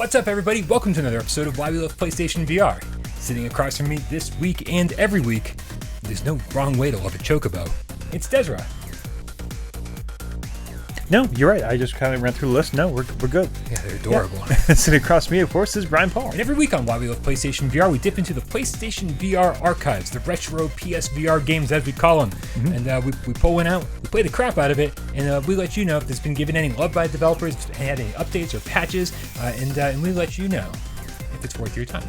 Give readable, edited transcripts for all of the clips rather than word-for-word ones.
What's up, everybody? Welcome to another episode of Why We Love PlayStation VR. Sitting across from me this week and every week, there's no wrong way to love a chocobo. It's Dezrah. No, you're right. I just kind of ran through the list. No, we're good. Yeah, they're adorable. Yeah. Sitting across from me, of course, is Brian Paul. And every week on Why We Love PlayStation VR, we dip into the PlayStation VR archives, the retro PSVR games as we call them. Mm-hmm. And we pull one out, we play the crap out of it, and we let you know if there's been given any love by the developers, if it had any updates or patches, and we let you know if it's worth your time.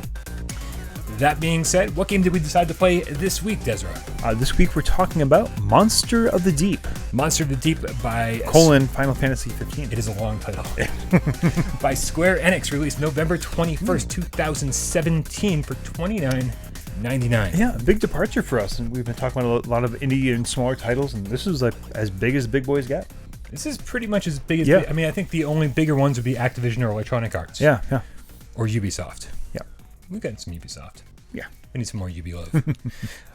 That being said, what game did we decide to play this week, Dezrah? This week we're talking about Monster of the Deep. Monster of the Deep by... Final Fantasy 15. It is a long title. By Square Enix, released November 21st, 2017 for $29.99. Yeah, a big departure for us. And we've been talking about a lot of indie and smaller titles, and this is like as big as big boys get. This is pretty much as big as... I mean, I think the only bigger ones would be Activision or Electronic Arts. Yeah. Or Ubisoft. Yeah. We've gotten some Ubisoft. Yeah. We need some more Ubi love.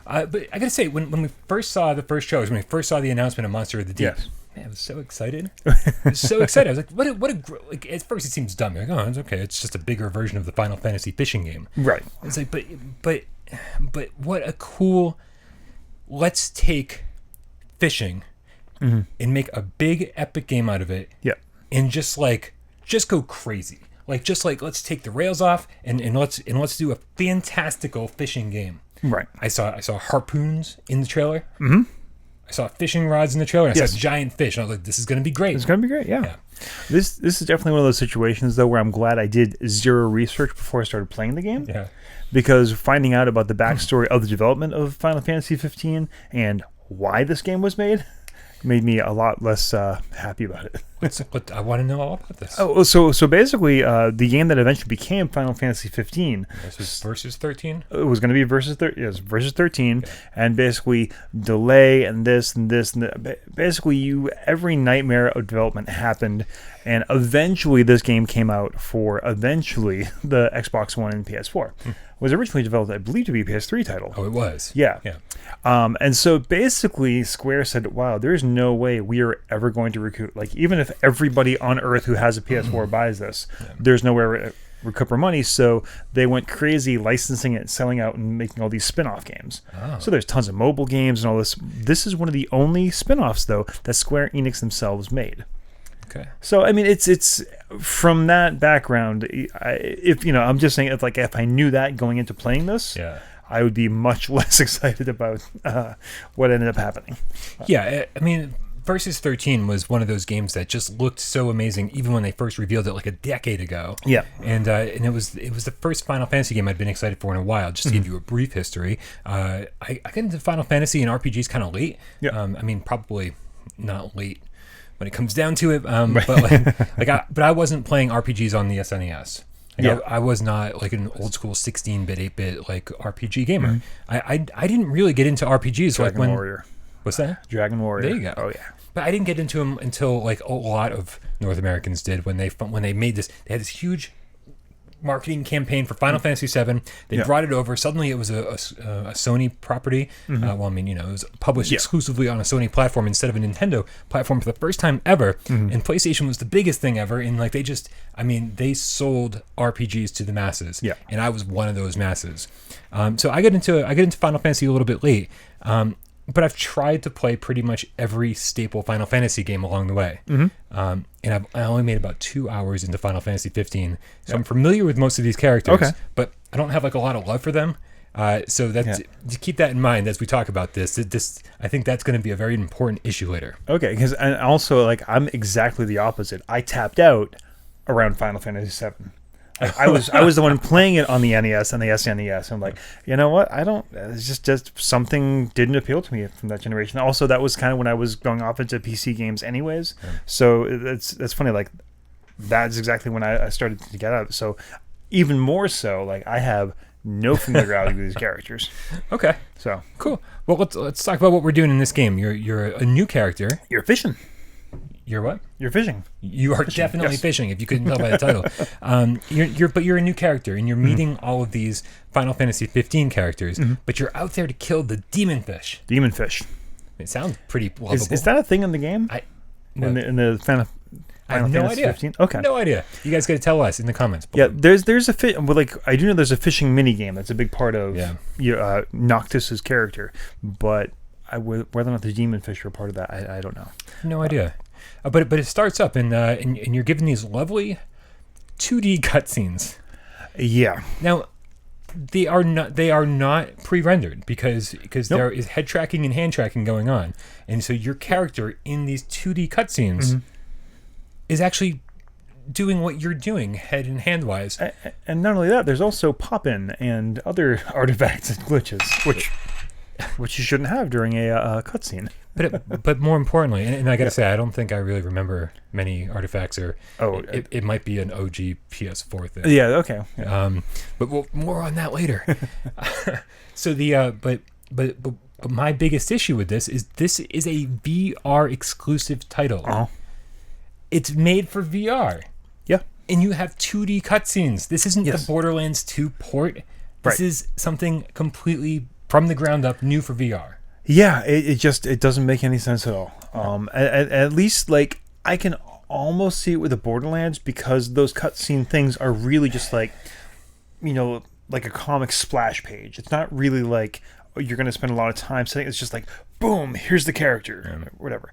But I gotta say, when we first saw the first trailers, when we first saw the announcement of Monster of the Deep, yes. Man, I was so excited. I was like, what a like. At first, it seems dumb. You're like, oh, it's okay. It's just a bigger version of the Final Fantasy fishing game. Right. It's like, but what a cool. Let's take fishing and make a big epic game out of it. Yeah. And just go crazy. Let's take the rails off and let's do a fantastical fishing game. Right. I saw harpoons in the trailer. Mm-hmm. I saw fishing rods in the trailer. And I yes. saw giant fish. And I was like, this is going to be great. It's going to be great, yeah. This is definitely one of those situations, though, where I'm glad I did zero research before I started playing the game. Yeah. Because finding out about the backstory of the development of Final Fantasy 15 and why this game was made me a lot less happy about it. But I want to know all about this. Oh, so basically, the game that eventually became Final Fantasy 15 versus 13. It was going to be versus 13, okay. And basically delay and this and this and that. Basically, every nightmare of development happened, and eventually this game came out for the Xbox One and PS4. It was originally developed, I believe, to be a PS3 title. Oh, it was. Yeah. And so basically, Square said, "Wow, there's no way we are ever going to recoup. Like, even if everybody on Earth who has a PS4 buys this, there's no way to recoup our money." So they went crazy licensing it, selling out, and making all these spin-off games. Oh. So there's tons of mobile games and all this. This is one of the only spin-offs, though, that Square Enix themselves made. Okay. So I mean, it's from that background. I'm just saying, if I knew that going into playing this, I would be much less excited about what ended up happening. Yeah, I mean, Versus 13 was one of those games that just looked so amazing, even when they first revealed it like a decade ago. Yeah, and it was the first Final Fantasy game I'd been excited for in a while. Just to give you a brief history, I got into Final Fantasy and RPGs kind of late. Yeah, I mean, probably not late when it comes down to it, but I wasn't playing RPGs on the SNES. I was not like an old school 16-bit, 8-bit like RPG gamer. I didn't really get into RPGs Dragon Warrior. What's that? Dragon Warrior. There you go. Oh yeah. But I didn't get into them until like a lot of North Americans did when they made this. They had this huge marketing campaign for Final Fantasy VII. They brought it over. Suddenly, it was a Sony property. It was published exclusively on a Sony platform instead of a Nintendo platform for the first time ever. And PlayStation was the biggest thing ever. And like they sold RPGs to the masses. Yeah. And I was one of those masses. So I get into Final Fantasy a little bit late. But I've tried to play pretty much every staple Final Fantasy game along the way. And I only made about 2 hours into Final Fantasy 15. So I'm familiar with most of these characters, but I don't have like a lot of love for them. So that's to keep that in mind as we talk about this. I think that's going to be a very important issue later. Okay, because also I'm exactly the opposite. I tapped out around Final Fantasy 7. I was the one playing it on the NES and the SNES. I'm like, you know what? It's just something didn't appeal to me from that generation. Also, that was kind of when I was going off into PC games anyways. So it's funny. Like, that's exactly when I started to get out. So even more so, like, I have no familiarity with these characters. Okay. So cool. Well, let's talk about what we're doing in this game. You're a new character. You're fishing. You're what? You're fishing. You are definitely fishing, if you couldn't tell by the title. You're a new character, and you're meeting all of these Final Fantasy 15 characters, but you're out there to kill the demon fish. Demon fish. It sounds pretty lovable. Is that a thing in the game? In the Final I have no Fantasy idea. 15? Okay. No idea. You guys got to tell us in the comments below. Yeah, there's a I do know there's a fishing mini game that's a big part of Noctis's character, but whether or not the demon fish are part of that, I don't know. No idea. But it starts up and you're given these lovely 2D cutscenes. Yeah. Now they are not pre-rendered because there is head tracking and hand tracking going on, and so your character in these 2D cutscenes is actually doing what you're doing head and hand wise. And not only that, there's also pop-in and other artifacts and glitches, which you shouldn't have during a cutscene. But more importantly, and I gotta say, I don't think I really remember many artifacts, or it might be an OG PS4 thing. Yeah. Okay. Yeah. But more on that later. So but my biggest issue with this is a VR exclusive title. Uh-huh. It's made for VR. Yeah. And you have 2D cutscenes. This isn't the Borderlands 2 port. This is something completely from the ground up, new for VR. Yeah, it doesn't make any sense at all. At least like I can almost see it with the Borderlands, because those cutscene things are really just like, like a comic splash page. It's not really like you're going to spend a lot of time setting. It's just like, boom, here's the character, whatever.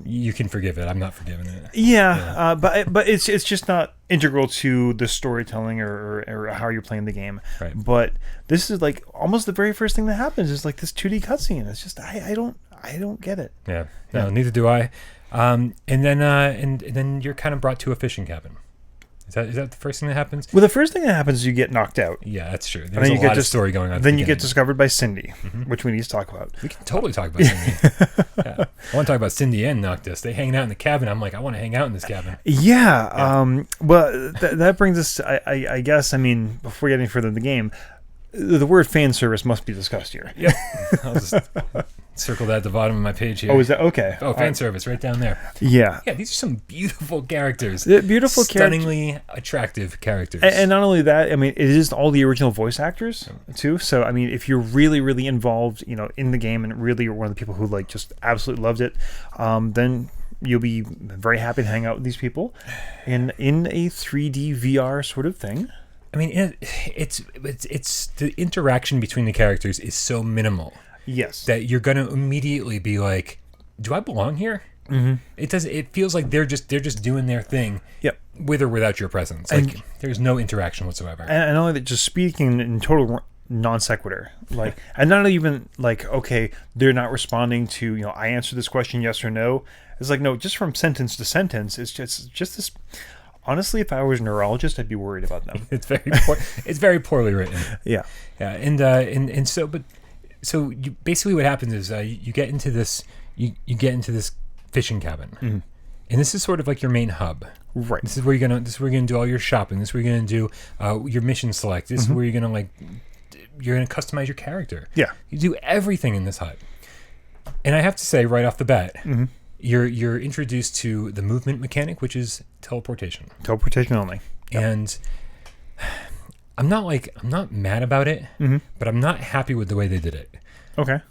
You can forgive it. I'm not forgiving it. Yeah. But it's just not integral to the storytelling or how you're playing the game. Right. But this is like almost the very first thing that happens is like this 2D cutscene. It's just I don't get it. Yeah. No, neither do I. And then you're kind of brought to a fishing cabin. Is that the first thing that happens? Well, the first thing that happens is you get knocked out. Yeah, that's true. There's a lot of story going on. Then you get discovered by Cindy, which we need to talk about. We can totally talk about Cindy. Yeah. I want to talk about Cindy and Noctis. They hanging out in the cabin. I'm like, I want to hang out in this cabin. Yeah. Well, that brings us to, I guess, before we get any further in the game, the word fan service must be discussed here. Yeah. I'll just circle that at the bottom of my page here. Oh, is that okay? Oh, fan service right down there. Yeah. Yeah, these are some beautiful characters. Beautiful stunningly attractive characters. And not only that, it is all the original voice actors too. So if you're really, really involved, in the game and really are one of the people who like just absolutely loved it, then you'll be very happy to hang out with these people in a 3D VR sort of thing. It's the interaction between the characters is so minimal. Yes. That you're going to immediately be like, do I belong here? Mm-hmm. It feels like they're just doing their thing. Yep. With or without your presence. Like there's no interaction whatsoever. And only that, just speaking in total non sequitur. Like, and not even like, okay, they're not responding to, I answer this question yes or no. It's like, no, just from sentence to sentence, it's just this. Honestly, if I was a neurologist, I'd be worried about them. It's very poorly written. Yeah. Yeah. And so you basically what happens is you get into this fishing cabin, and this is sort of like your main hub. Right. This is where you're gonna do all your shopping. This is where you're gonna do your mission select. This is where you're gonna customize your character. Yeah. You do everything in this hut. And I have to say right off the bat, you're introduced to the movement mechanic, which is teleportation. Teleportation only. Yep. And I'm not mad about it, but I'm not happy with the way they did it. Okay.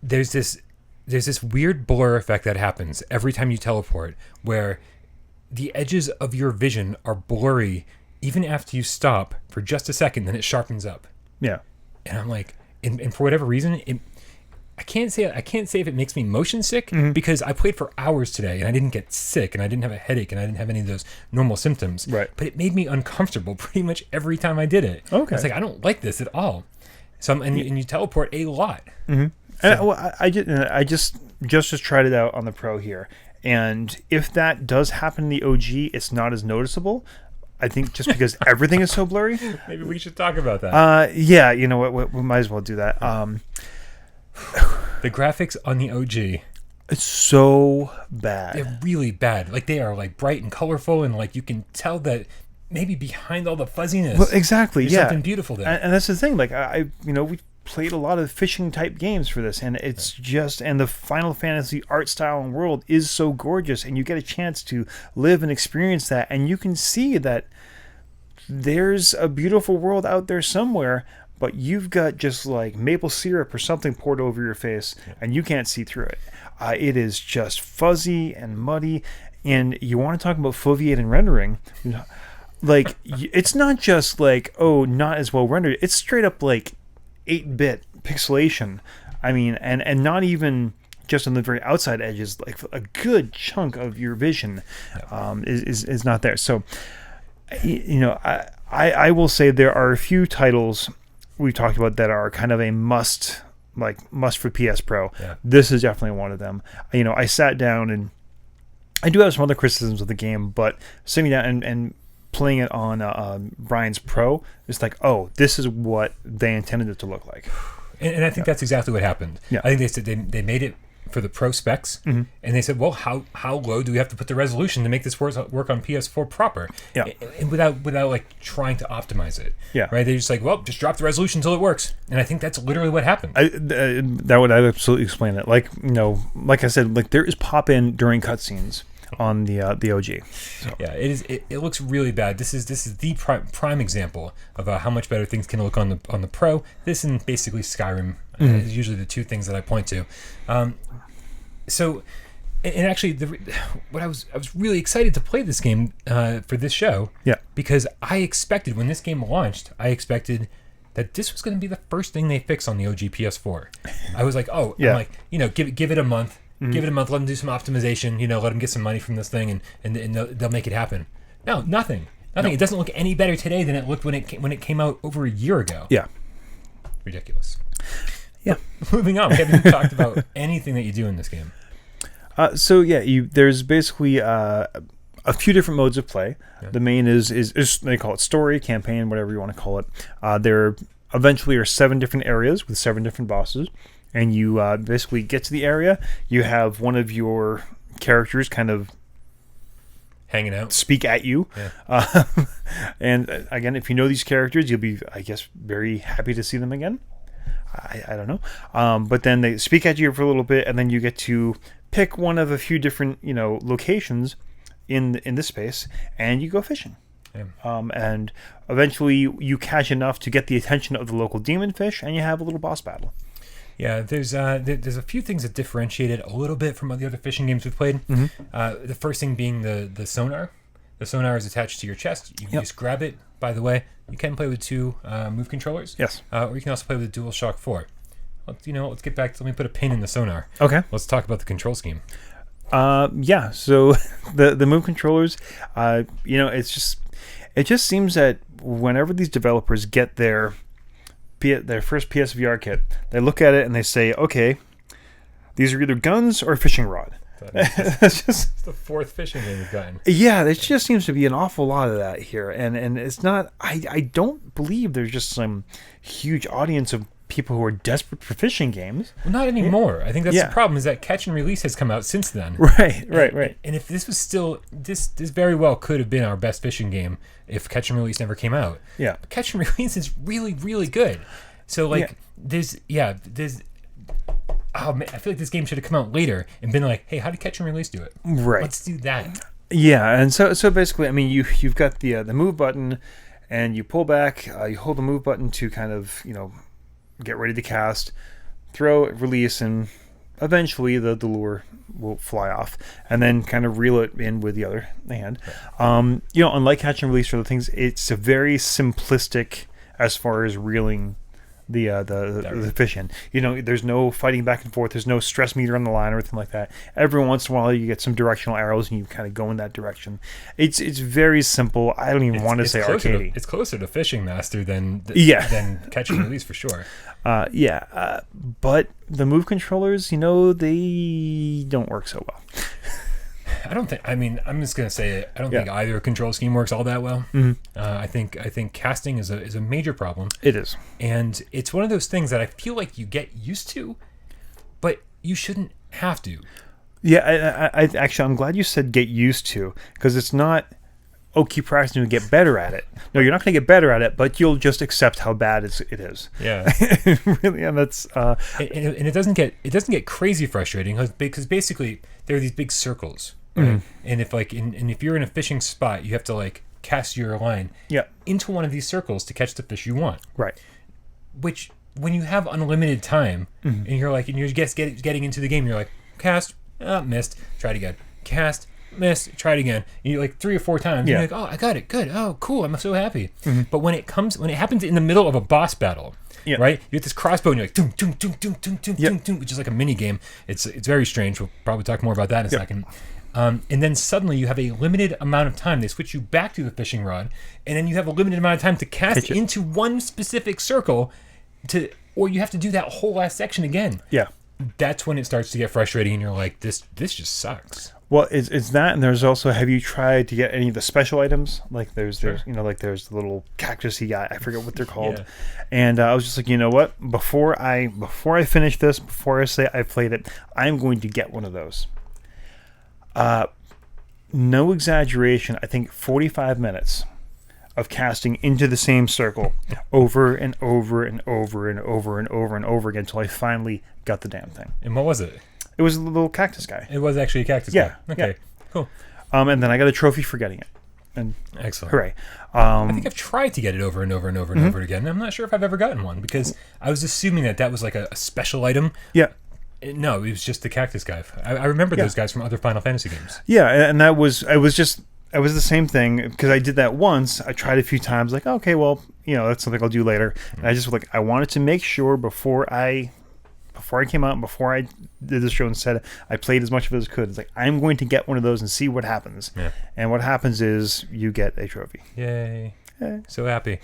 There's this weird blur effect that happens every time you teleport, where the edges of your vision are blurry even after you stop for just a second, then it sharpens up. Yeah. And I'm like, and for whatever reason, I can't say if it makes me motion sick, because I played for hours today and I didn't get sick and I didn't have a headache and I didn't have any of those normal symptoms. Right. But it made me uncomfortable pretty much every time I did it. Okay. It's like, I don't like this at all. So and you teleport a lot. Mm-hmm. So. And I just tried it out on the Pro here, and if that does happen in the OG, it's not as noticeable. I think just because everything is so blurry. Maybe we should talk about that. Yeah, you know what? We might as well do that. The graphics on the OG, it's so bad. They're really bad. Like, they are like bright and colorful, and like you can tell that maybe behind all the fuzziness, well, exactly, there's something beautiful there. And that's the thing. Like we played a lot of fishing type games for this, and it's just, and the Final Fantasy art style and world is so gorgeous, and you get a chance to live and experience that, and you can see that there's a beautiful world out there somewhere, but you've got just like maple syrup or something poured over your face, and you can't see through it. It is just fuzzy and muddy, And you want to talk about foveated rendering, like it's not just like, oh, not as well rendered. It's straight up like 8-bit pixelation. I mean, and not even just on the very outside edges. Like a good chunk of your vision is not there. So, I will say there are a few titles we've talked about that are kind of a must for PS Pro. Yeah. This is definitely one of them. I sat down, and I do have some other criticisms of the game, but sitting down and playing it on Bryan's Pro, it's like, oh, this is what they intended it to look like. And I think that's exactly what happened. Yeah. I think they said they made it for the Pro specs, and they said, well, how low do we have to put the resolution to make this work on PS4 proper? Yeah. And without like trying to optimize it. Yeah. Right? They're just like, well, just drop the resolution until it works. And I think that's literally what happened. That would absolutely explain it. Like, like I said, like there is pop-in during cutscenes on the OG. So. Yeah, it looks really bad. This is the prime example of how much better things can look on the Pro. This and basically Skyrim is usually the two things that I point to. So, and actually, I was really excited to play this game for this show. Yeah. Because I expected when this game launched, that this was going to be the first thing they fix on the OG PS4. I was like, oh, yeah. I'm like, give it a month. Give it a month, let them do some optimization, let them get some money from this thing, and they'll make it happen. No, nothing. No. It doesn't look any better today than it looked when it came out over a year ago. Yeah. Ridiculous. Yeah. But moving on, we haven't even talked about anything that you do in this game. There's basically a few different modes of play. Yeah. The main is they call it story, campaign, whatever you want to call it. There eventually are 7 different areas with 7 different bosses. And you basically get to the area. You have one of your characters kind of hanging out, speak at you. Yeah. And again, if you know these characters, you'll be, I guess, very happy to see them again. I don't know. But then they speak at you for a little bit, and then you get to pick one of a few different, locations in this space, and you go fishing. Yeah. And eventually you catch enough to get the attention of the local demon fish, and you have a little boss battle. Yeah, there's a few things that differentiate it a little bit from the other fishing games we've played. The first thing being the sonar. The sonar is attached to your chest. You can just grab it. By the way, you can play with 2 move controllers. Yes. Or you can also play with a DualShock 4. Let's get back. Let me put a pin in the sonar. Okay. Let's talk about the control scheme. Yeah. So the move controllers, it just seems that whenever these developers get their first PSVR kit, they look at it and they say, okay, these are either guns or a fishing rod. It's the 4th fishing game we've gotten. Yeah, there just seems to be an awful lot of that here. And it's not, I don't believe there's just some huge audience of people who are desperate for fishing games. Well, not anymore. I think that's the problem, is that Catch and Release has come out since then. Right. And if this was still, this very well could have been our best fishing game if Catch and Release never came out. Yeah. But Catch and Release is really, really good. So, there's oh man, I feel like this game should have come out later and been like, hey, how did Catch and Release do it? Right. Let's do that. Yeah, and so basically, I mean, you've got the move button, and you pull back, you hold the move button to kind of, get ready to cast, throw, release, and eventually the lure will fly off, and then kind of reel it in with the other hand. Right. Unlike Catch and Release for the things, it's a very simplistic as far as reeling the fish in. There's no fighting back and forth. There's no stress meter on the line or anything like that. Every once in a while, you get some directional arrows, and you kind of go in that direction. It's very simple. I don't even want to say arcadey. It's closer to Fishing Master than Catch and Release for sure. But the move controllers, they don't work so well. I don't think. I mean, I'm just gonna say it. I don't think either control scheme works all that well. I think casting is a major problem. It is, and it's one of those things that I feel like you get used to, but you shouldn't have to. Yeah, I actually, I'm glad you said get used to, because it's not, oh, keep practicing to get better at it. No, you're not going to get better at it, but you'll just accept how bad it is. Yeah, really, and that's and it doesn't get crazy frustrating because basically there are these big circles. Right? And if you're in a fishing spot, you have to cast your line into one of these circles to catch the fish you want. Right. Which, when you have unlimited time, and you're just getting into the game, you're like, cast, missed, try it again, cast, miss, try it again. And you like 3 or 4 times. Yeah. And you're like, oh, I got it. Good. Oh, cool. I'm so happy. But when it happens in the middle of a boss battle, right? You get this crossbow and you're like, doom, doom, doom, doom, doom, doom, doom, doom, which is like a mini game. It's very strange. We'll probably talk more about that in a second. And then suddenly you have a limited amount of time. They switch you back to the fishing rod, and then you have a limited amount of time to cast into one specific circle, or you have to do that whole last section again. Yeah. That's when it starts to get frustrating, and you're like, this just sucks. Well, it's that, and there's also, have you tried to get any of the special items? Like there's there's the little cactusy guy. I forget what they're called. Yeah. And I was just like, you know what? Before I finish this, before I say I played it, I'm going to get one of those. No exaggeration, I think 45 minutes of casting into the same circle over and over and over and over and over and over again until I finally got the damn thing. And what was it? It was a little cactus guy. It was actually a cactus guy. Okay, cool. And then I got a trophy for getting it. And excellent. Hooray. I think I've tried to get it over and over and over and over again. I'm not sure if I've ever gotten one because I was assuming that was like a special item. Yeah. No, it was just the cactus guy. I remember those guys from other Final Fantasy games. Yeah, and it was the same thing because I did that once. I tried a few times, like, okay, well, that's something I'll do later. And I just I wanted to make sure before I came out and before I did the show and said I played as much of it as I could. It's like, I'm going to get one of those and see what happens. Yeah. And what happens is you get a trophy. Yay. So happy.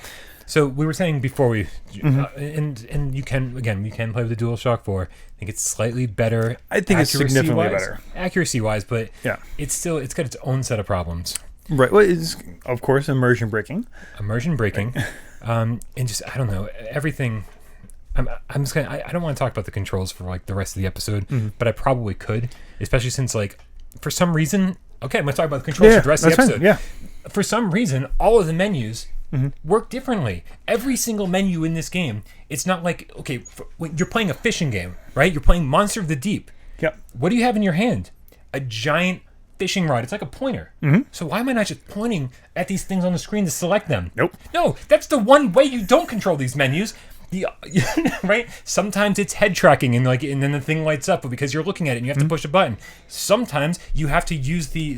So we were saying before and you can play with the DualShock 4. I think it's slightly better. I think it's significantly better accuracy-wise, but it's got its own set of problems. Right. Well, it's of course immersion breaking. And just I don't know everything. I'm just gonna. I don't want to talk about the controls for like the rest of the episode, but I probably could, especially since like for some reason. Okay, I'm gonna talk about the controls for the rest of the episode. Fine. Yeah. For some reason, all of the menus work differently. Every single menu in this game, it's not like, okay, you're playing a fishing game, right? You're playing Monster of the Deep. Yep. What do you have in your hand? A giant fishing rod. It's like a pointer. So why am I not just pointing at these things on the screen to select them? Nope. No, that's the one way you don't control these menus. Right? Sometimes it's head tracking and then the thing lights up because you're looking at it and you have to push a button. Sometimes you have to use the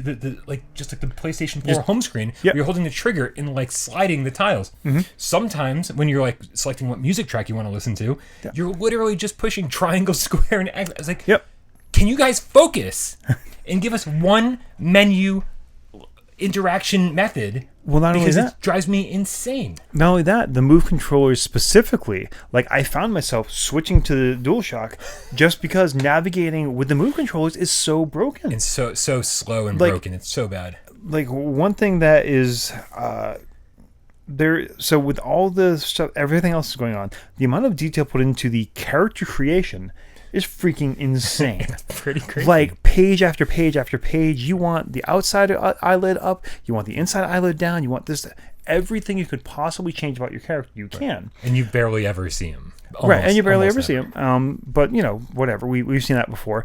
just like the PlayStation 4 home screen where you're holding the trigger and like sliding the tiles. Sometimes when you're like selecting what music track you want to listen to, you're literally just pushing triangle, square, and X. I was like, can you guys focus and give us one menu interaction method? Well, not only that, it drives me insane. Not only that, the Move controllers specifically, like I found myself switching to the DualShock just because navigating with the Move controllers is so broken. It's so slow and broken. It's so bad. Like one thing that is there. So with all the stuff, everything else is going on. The amount of detail put into the character creation is freaking insane. Pretty crazy. Like page after page after page, you want the outside eyelid up, you want the inside eyelid down, you want this, everything you could possibly change about your character, you can. And you barely ever see him. And you barely ever see him. But whatever, we've seen that before.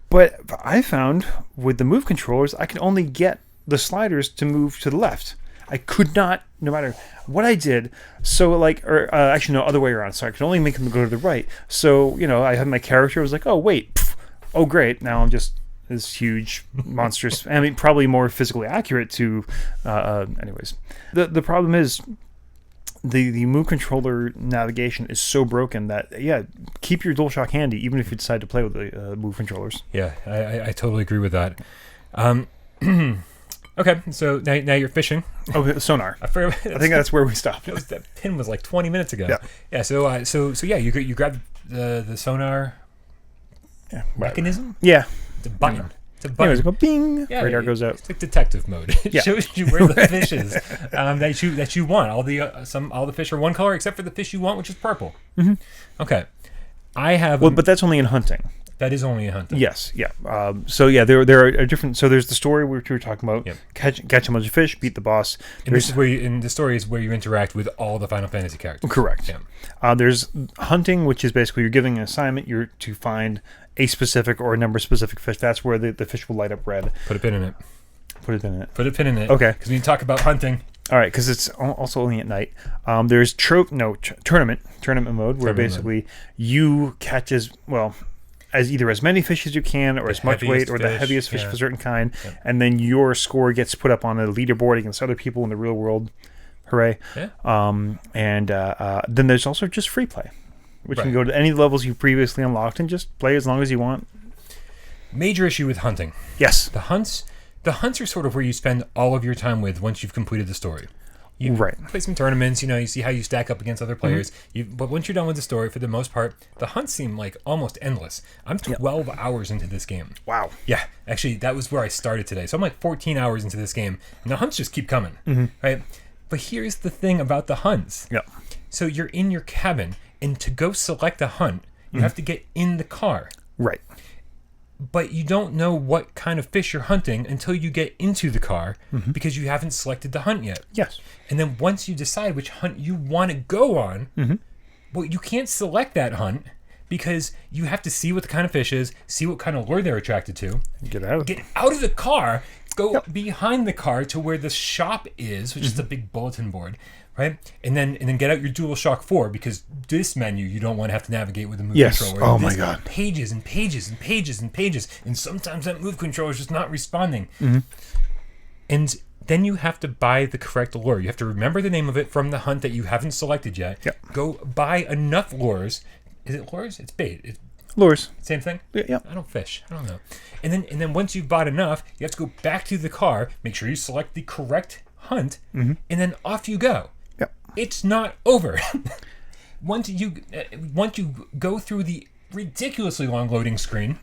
But I found with the Move controllers, I can only get the sliders to move to the left. I could not, no matter what I did. So actually no, other way around. So I could only make them go to the right. So, I had my character. I was like, oh, wait. Oh, great. Now I'm just this huge, monstrous, I mean, probably more physically accurate to, anyways. The problem is the Move controller navigation is so broken that, keep your DualShock handy, even if you decide to play with the Move controllers. Yeah, I totally agree with that. Okay, so now you're fishing. Oh, sonar. I think that's where we stopped. That pin was like 20 minutes ago. Yeah. So you grab the sonar mechanism. Yeah. It's a button. It's a button. Anyways, go bing. Yeah, radar goes out. It's like detective mode. It shows you where the fish is that you want. All the fish are one color except for the fish you want, which is purple. Okay. I have. Well, but that's only in hunting. That is only a hunting. Yes, yeah. There are different. So there's the story which we were talking about. Yep. Catch a bunch of fish, beat the boss. And this is where the story is where you interact with all the Final Fantasy characters. Correct. Yeah. There's hunting, which is basically you're giving an assignment. You're to find a specific or a number of specific fish. That's where the fish will light up red. Put a pin in it. Put a pin in it. Put a pin in it. Okay. Because when you talk about hunting. All right, because it's also only at night. There's tournament mode where basically you catch as many fish as you can, or as much weight, or the heaviest fish of a certain kind, and then your score gets put up on a leaderboard against other people in the real world. Hooray! Yeah. And then there's also just free play, which can go to any levels you previously unlocked and just play as long as you want. Major issue with hunting. Yes. The hunts are sort of where you spend all of your time with once you've completed the story. You play some tournaments, you see how you stack up against other players. But once you're done with the story, for the most part, the hunts seem like almost endless. I'm 12 hours into this game. Wow. Yeah, actually, that was where I started today. So I'm like 14 hours into this game, and the hunts just keep coming, right? But here's the thing about the hunts. Yeah. So you're in your cabin, and to go select a hunt, you have to get in the car. Right. But you don't know what kind of fish you're hunting until you get into the car because you haven't selected the hunt yet. Yes. And then once you decide which hunt you want to go on, well, you can't select that hunt because you have to see what the kind of fish is, see what kind of lure they're attracted to. Get out of the car, go behind the car to where the shop is, which is a big bulletin board. Right, and then get out your DualShock 4 because this menu you don't want to have to navigate with a move controller. Oh my god! Pages and pages and pages and pages, and sometimes that move controller is just not responding. And then you have to buy the correct lure. You have to remember the name of it from the hunt that you haven't selected yet. Yep. Go buy enough lures. Is it lures? It's bait. Lures. Same thing? Yeah. I don't fish. I don't know. And then once you've bought enough, you have to go back to the car, make sure you select the correct hunt, and then off you go. It's not over. Once you go through the ridiculously long loading screen.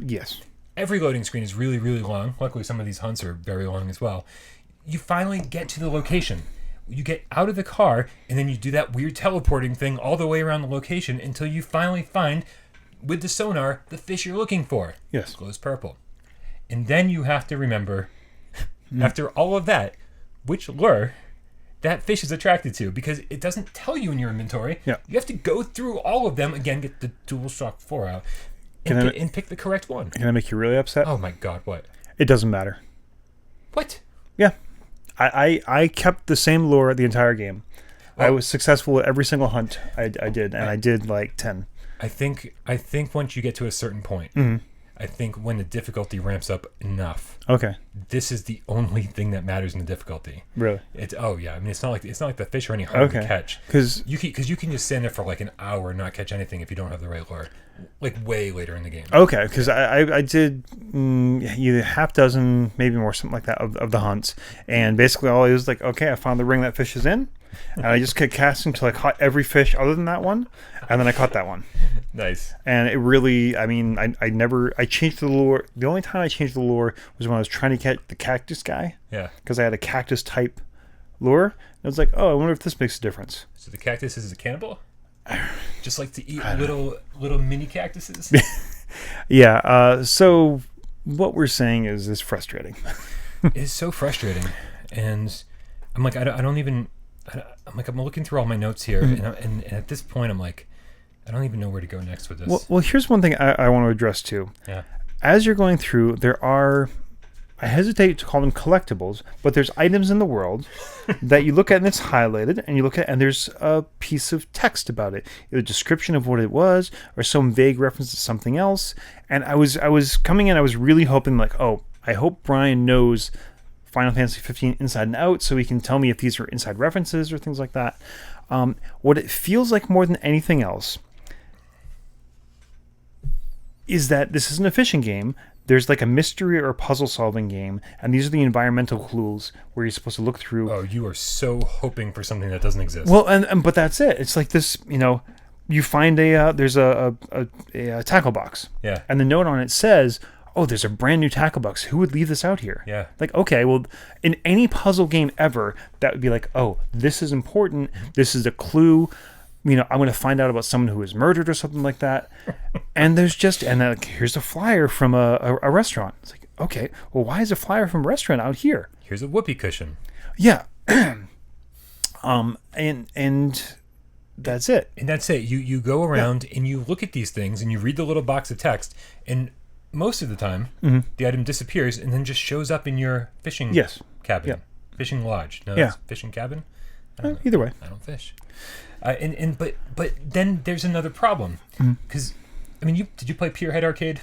Yes. Every loading screen is really, really long. Luckily, some of these hunts are very long as well. You finally get to the location. You get out of the car, and then you do that weird teleporting thing all the way around the location until you finally find, with the sonar, the fish you're looking for. Yes. It glows purple. And then you have to remember, after all of that, which lure that fish is attracted to, because it doesn't tell you in your inventory. Yeah. You have to go through all of them again, get the DualShock 4 out, and pick the correct one. Can I make you really upset? Oh my god, what? It doesn't matter. What? Yeah. I kept the same lure the entire game. Well, I was successful at every single hunt I did, and I did like 10. I think once you get to a certain point, I think when the difficulty ramps up enough. Okay. This is the only thing that matters in the difficulty. Really? It's I mean, it's not like the fish are any hard to catch. Because you can just stand there for like an hour and not catch anything if you don't have the right lure. Like way later in the game. Okay, because I did either half dozen, maybe more, something like that, of the hunts, and basically all I was like, okay, I found the ring that fish is in, and I just kept casting until I caught every fish other than that one, and then I caught that one. Nice. And it really, I mean, I changed the lure. The only time I changed the lure was when I was trying to catch the cactus guy. Yeah. Because I had a cactus type lure, and I was like, oh, I wonder if this makes a difference. So the cactus is a cannibal? Just like to eat little mini cactuses? Yeah. So what we're saying is frustrating. It is so frustrating, and I'm like, I'm looking through all my notes here, and at this point, I'm like, I don't even know where to go next with this. Well, here's one thing I want to address too. Yeah. As you're going through, there are, I hesitate to call them collectibles, but there's items in the world that you look at and it's highlighted, and you look at and there's a piece of text about it, either a description of what it was or some vague reference to something else. And I was coming in, I was really hoping like, oh, I hope Brian knows Final Fantasy 15 inside and out, so he can tell me if these are inside references or things like that. What it feels like more than anything else is that this isn't a fishing game. There's like a mystery or a puzzle solving game, and these are the environmental clues where you're supposed to look through. Oh, you are so hoping for something that doesn't exist. Well, and but that's it. It's like this, you find there's a tackle box. Yeah. And the note on it says, oh, there's a brand new tackle box. Who would leave this out here? Yeah. Like, okay, well, in any puzzle game ever, that would be like, oh, this is important. This is a clue. I'm going to find out about someone who was murdered or something like that. And there's here's a flyer from a restaurant. It's like, okay, well, why is a flyer from a restaurant out here? Here's a whoopee cushion. Yeah. And that's it. And that's it. You go around and you look at these things and you read the little box of text, and most of the time the item disappears and then just shows up in your fishing cabin. Yeah. Fishing lodge. No, it's fishing cabin? Either way. I don't fish. But then there's another problem, because I mean, did you play Pierhead Arcade?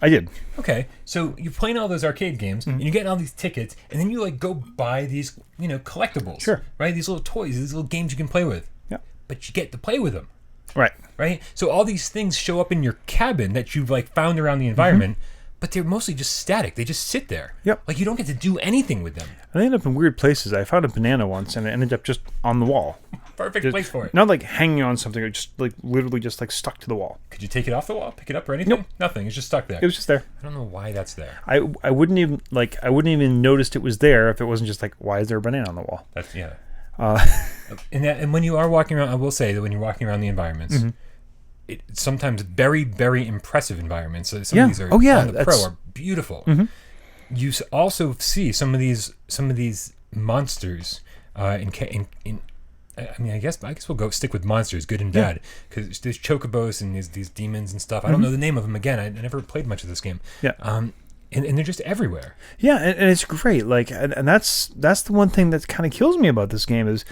I did. Okay, so you're playing all those arcade games, and you're getting all these tickets, and then you like go buy these, collectibles. Sure. Right? These little toys, these little games you can play with. Yeah. But you get to play with them. Right. Right? So all these things show up in your cabin that you've like found around the environment, but they're mostly just static. They just sit there. Yep. Like you don't get to do anything with them. And they end up in weird places. I found a banana once, and it ended up just on the wall. Perfect place for it. Not like hanging on something, or just like literally just like stuck to the wall. Could you take it off the wall, pick it up, or anything? Nope. Nothing. It's just stuck there. It was just there. I don't know why that's there. I wouldn't even noticed it was there if it wasn't just like, why is there a banana on the wall? That's and when you are walking around, I will say that when you're walking around the environments, it's sometimes very, very impressive environments. So some of these are on the Pro are beautiful. You also see some of these monsters I mean, I guess we'll go stick with monsters, good and bad, because there's chocobos and these demons and stuff. I don't know the name of them. Again, I never played much of this game. Yeah. And they're just everywhere. Yeah, and it's great. Like, and that's the one thing that kind of kills me about this game is,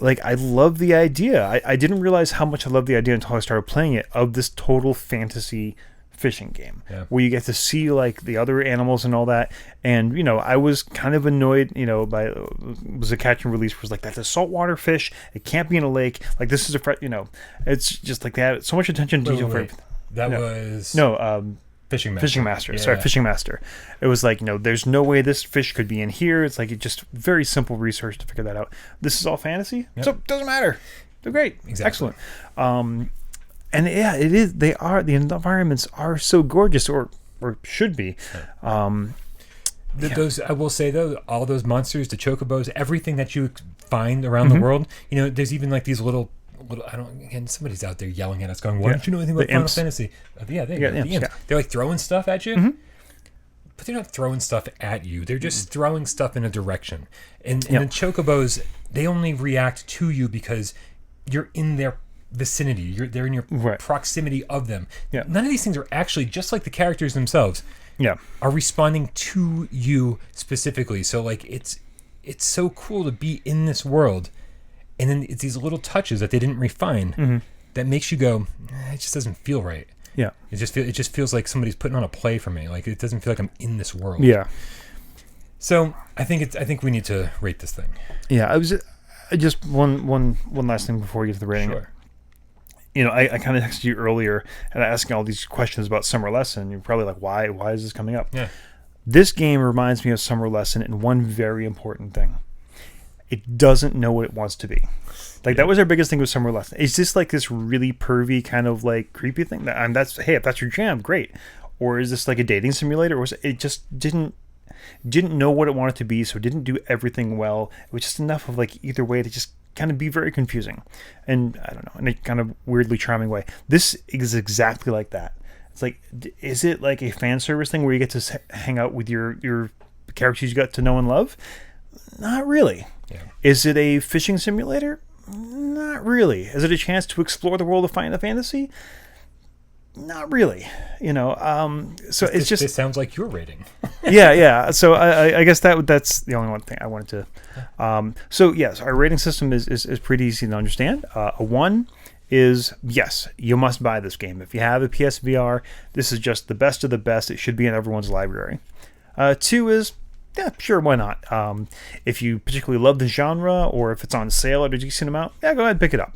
like, I love the idea. I didn't realize how much I loved the idea until I started playing it, of this total fantasy fishing game where you get to see like the other animals and all that. And I was kind of annoyed by was a catch and release was like, that's a saltwater fish, it can't be in a lake, like this is it's just like that, so much attention to detail for everything. Fishing Master. Fishing Master. It was like, there's no way this fish could be in here. It's like, it just very simple research to figure that out. This is all fantasy, so it doesn't matter. They're great. Exactly. Excellent. And yeah, it is. The environments are so gorgeous, or should be. Those, I will say though, all those monsters, the chocobos, everything that you find around the world. There's even like these little. Somebody's out there yelling at us, going, "Why don't you know anything about Final Fantasy?" Yeah, the imps. They're like throwing stuff at you. But they're not throwing stuff at you. They're just throwing stuff in a direction. And the chocobos, they only react to you because you're in their vicinity. They're in your proximity of them. Yeah. None of these things are actually, just like the characters themselves, are responding to you specifically. So like it's so cool to be in this world, and then it's these little touches that they didn't refine that makes you go, it just doesn't feel right. Yeah. It just feels like somebody's putting on a play for me. Like it doesn't feel like I'm in this world. Yeah. So I think we need to rate this thing. Yeah. I was just one last thing before we get to the rating. Sure. I kind of texted you earlier and asking all these questions about Summer Lesson. You're probably like, why is this coming up? Yeah. This game reminds me of Summer Lesson in one very important thing. It doesn't know what it wants to be. Like, that was our biggest thing with Summer Lesson. It's just like this really pervy kind of like creepy thing. And if that's your jam, great. Or is this like a dating simulator? Or it just didn't know what it wanted to be, so it didn't do everything well. It was just enough of like either way to just kind of be very confusing. And I don't know, in a kind of weirdly charming way. This is exactly like that. It's like, is it like a fan service thing where you get to hang out with your characters you got to know and love? Not really. Yeah. Is it a fishing simulator? Not really. Is it a chance to explore the world of Final Fantasy? Not really. So it's just... This sounds like your rating. yeah. So I guess that's the only one thing I wanted to... So yes, our rating system is pretty easy to understand. A 1 is, yes, you must buy this game. If you have a PSVR, this is just the best of the best. It should be in everyone's library. 2 is... Yeah, sure, why not? If you particularly love the genre, or if it's on sale at a decent amount, yeah, go ahead and pick it up.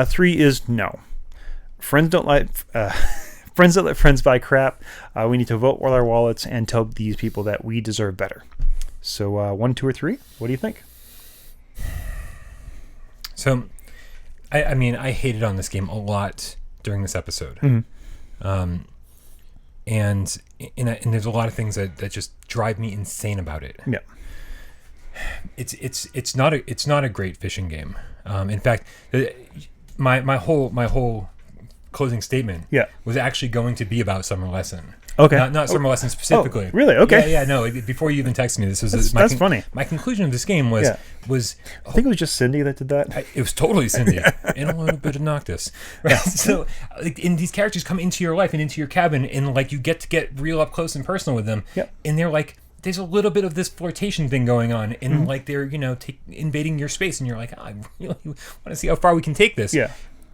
3 is no. Friends don't let friends buy crap. We need to vote with our wallets and tell these people that we deserve better. So 1, 2, or 3, what do you think? So, I mean, I hated on this game a lot during this episode. And there's a lot of things that just drive me insane about it. Yeah. It's not a great fishing game. In fact, my whole closing statement was actually going to be about Summer Lesson. Okay. Not Summer Lesson specifically. Oh, really? Okay. Yeah. No. Before you even texted me, this was that's funny. My conclusion of this game was I think it was just Cindy that did that. It was totally Cindy and a little bit of Noctis. Right. So, and these characters come into your life and into your cabin, and like you get to get real up close and personal with them. Yep. And they're like, there's a little bit of this flirtation thing going on, and like they're invading your space, and you're like, I really want to see how far we can take this. Yeah.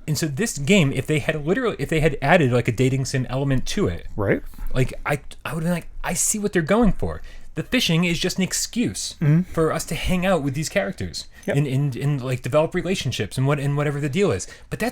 And so this game, if they had added like a dating sim element to it, right? Like I would have been like, I see what they're going for. The fishing is just an excuse for us to hang out with these characters and like develop relationships and whatever the deal is. But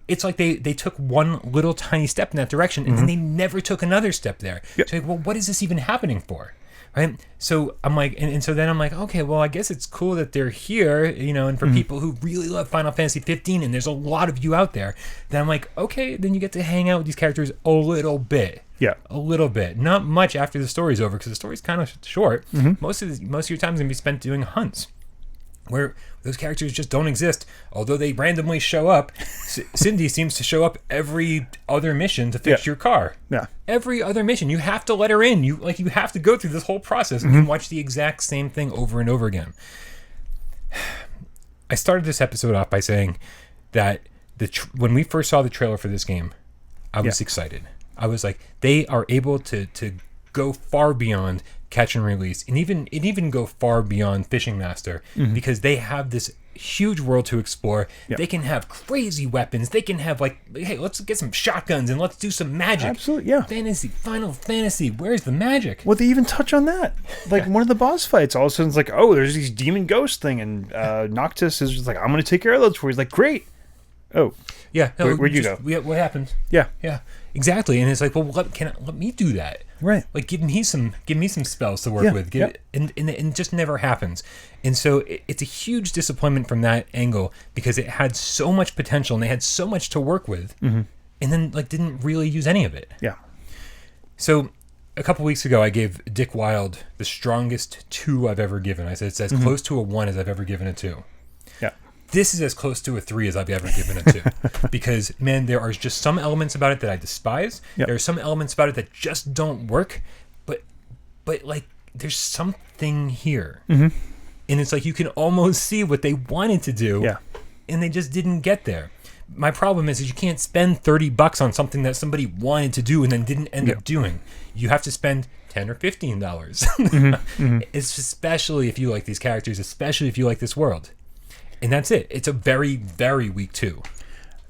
it's like they took one little tiny step in that direction and then they never took another step there. Yep. So like, well, what is this even happening for? Right. So I'm like, and so then I'm like, okay, well, I guess it's cool that they're here, and for people who really love Final Fantasy 15, and there's a lot of you out there, then I'm like, okay, then you get to hang out with these characters a little bit. Yeah. A little bit. Not much after the story's over, because the story's kind of short. Most of your time is going to be spent doing hunts, where those characters just don't exist. Although they randomly show up, Cindy seems to show up every other mission to fix your car. Yeah. Every other mission, you have to let her in. You have to go through this whole process and watch the exact same thing over and over again. I started this episode off by saying that when we first saw the trailer for this game, I was excited. I was like, they are able to go far beyond catch and release, and even go far beyond Fishing Master, because they have this huge world to explore. They can have crazy weapons. They can have like, hey, let's get some shotguns and let's do some magic. Absolutely, yeah. Final Fantasy, where's the magic? Well, they even touch on that. Like one of the boss fights, all of a sudden it's like, oh, there's these demon ghost thing, and Noctis is just like, I'm going to take care of those for you. He's like, great. Oh, yeah. No, where'd you go? What happened? Yeah, exactly. And it's like, well, let me do that. Right. Like, give me some spells to work with. And it just never happens. And so it's a huge disappointment from that angle, because it had so much potential and they had so much to work with, and then like didn't really use any of it. Yeah. So a couple weeks ago, I gave Dick Wilde the strongest 2 I've ever given. I said it's as close to a 1 as I've ever given a 2. Yeah. This is as close to a 3 as I've ever given it to. Because, man, there are just some elements about it that I despise. There are some elements about it that just don't work. But like, there's something here. And it's like you can almost see what they wanted to do. Yeah. And they just didn't get there. My problem is you can't spend $30 on something that somebody wanted to do and then didn't end up doing. You have to spend $10 or $15. It's especially if you like these characters, especially if you like this world. And that's it. It's a very, very weak 2.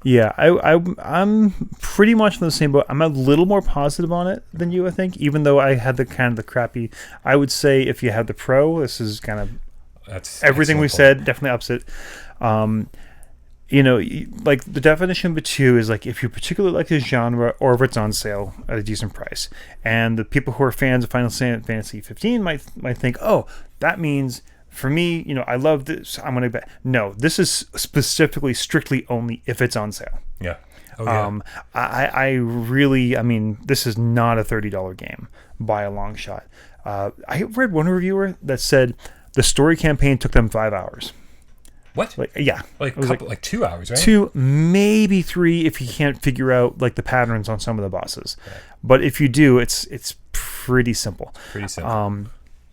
Yeah, I'm pretty much in the same boat. I'm a little more positive on it than you, I think, even though I had the crappy. I would say if you have the Pro, this is kind of everything we said, definitely ups it. Like the definition of a 2 is like if you particularly like this genre, or if it's on sale at a decent price. And the people who are fans of Final Fantasy 15 might think, oh, that means, for me, I love this, I'm going to bet. No, this is specifically strictly only if it's on sale. Yeah. Oh, yeah. I really, this is not a $30 game by a long shot. I read one reviewer that said the story campaign took them 5 hours. What? Yeah. Like 2 hours, right? 2, maybe 3 if you can't figure out like the patterns on some of the bosses. Right. But if you do, it's pretty simple.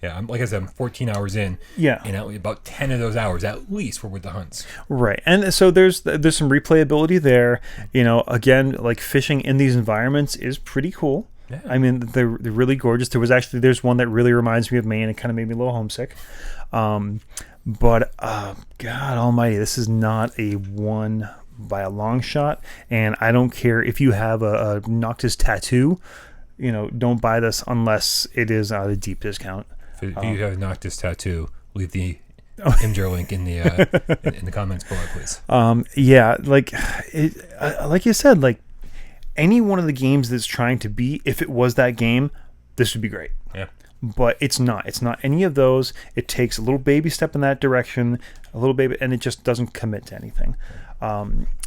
Yeah, like I said, I'm 14 hours in. Yeah. And about 10 of those hours, at least, were with the hunts. Right. And so there's some replayability there. Again, like fishing in these environments is pretty cool. Yeah. They're really gorgeous. There's one that really reminds me of Maine. It kind of made me a little homesick. But God almighty, this is not a 1 by a long shot. And I don't care if you have a Noctis tattoo, don't buy this unless it is at a deep discount. If you have a Noctis tattoo, leave the Imgur link in the comments below, please. Yeah, like you said, like any one of the games that's trying to be, if it was that game, this would be great. Yeah. But it's not. It's not any of those. It takes a little baby step in that direction, and it just doesn't commit to anything.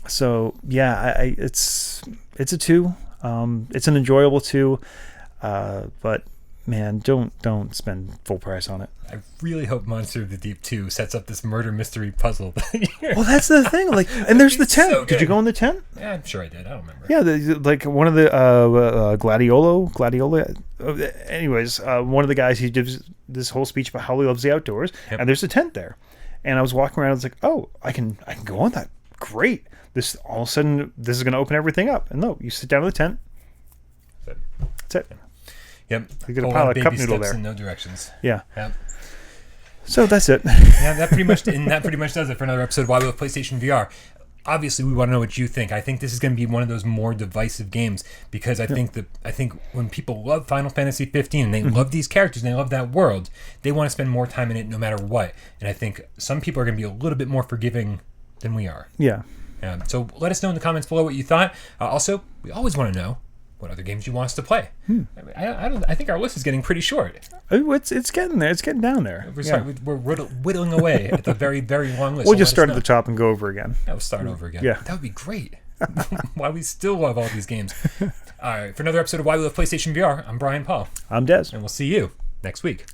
So yeah, it's a 2. It's an enjoyable 2, but man, don't spend full price on it. I really hope Monster of the Deep 2 sets up this murder mystery puzzle. Well, that's the thing. Like, and there's the tent. So did you go in the tent? Yeah, I'm sure I did. I don't remember. Yeah, like one of the Gladiola. Anyways, one of the guys, he gives this whole speech about how he loves the outdoors, and there's a tent there. And I was walking around. I was like, oh, I can go on that. Great. This all of a sudden, this is going to open everything up. And no, you sit down in the tent. That's it. Yep. You get a pile of cup noodle there. In no directions. Yeah. Yep. So that's it. Yeah, that pretty much does it for another episode of Why We Love PlayStation VR. obviously we want to know what you think. I think this is going to be one of those more divisive games because I think when people love Final Fantasy 15 and they love these characters and they love that world, they want to spend more time in it no matter what. And I think some people are going to be a little bit more forgiving than we are. Yeah. So let us know in the comments below what you thought. Also, we always want to know what other games you want us to play. I think our list is getting pretty short. It's getting there. It's getting down there. We're whittling away at the very, very long list. We'll just start at the top and go over again. Yeah, we'll start over again. Yeah. That would be great. Why we still love all these games. All right, for another episode of Why We Love PlayStation VR, I'm Brian Paul. I'm Des. And we'll see you next week.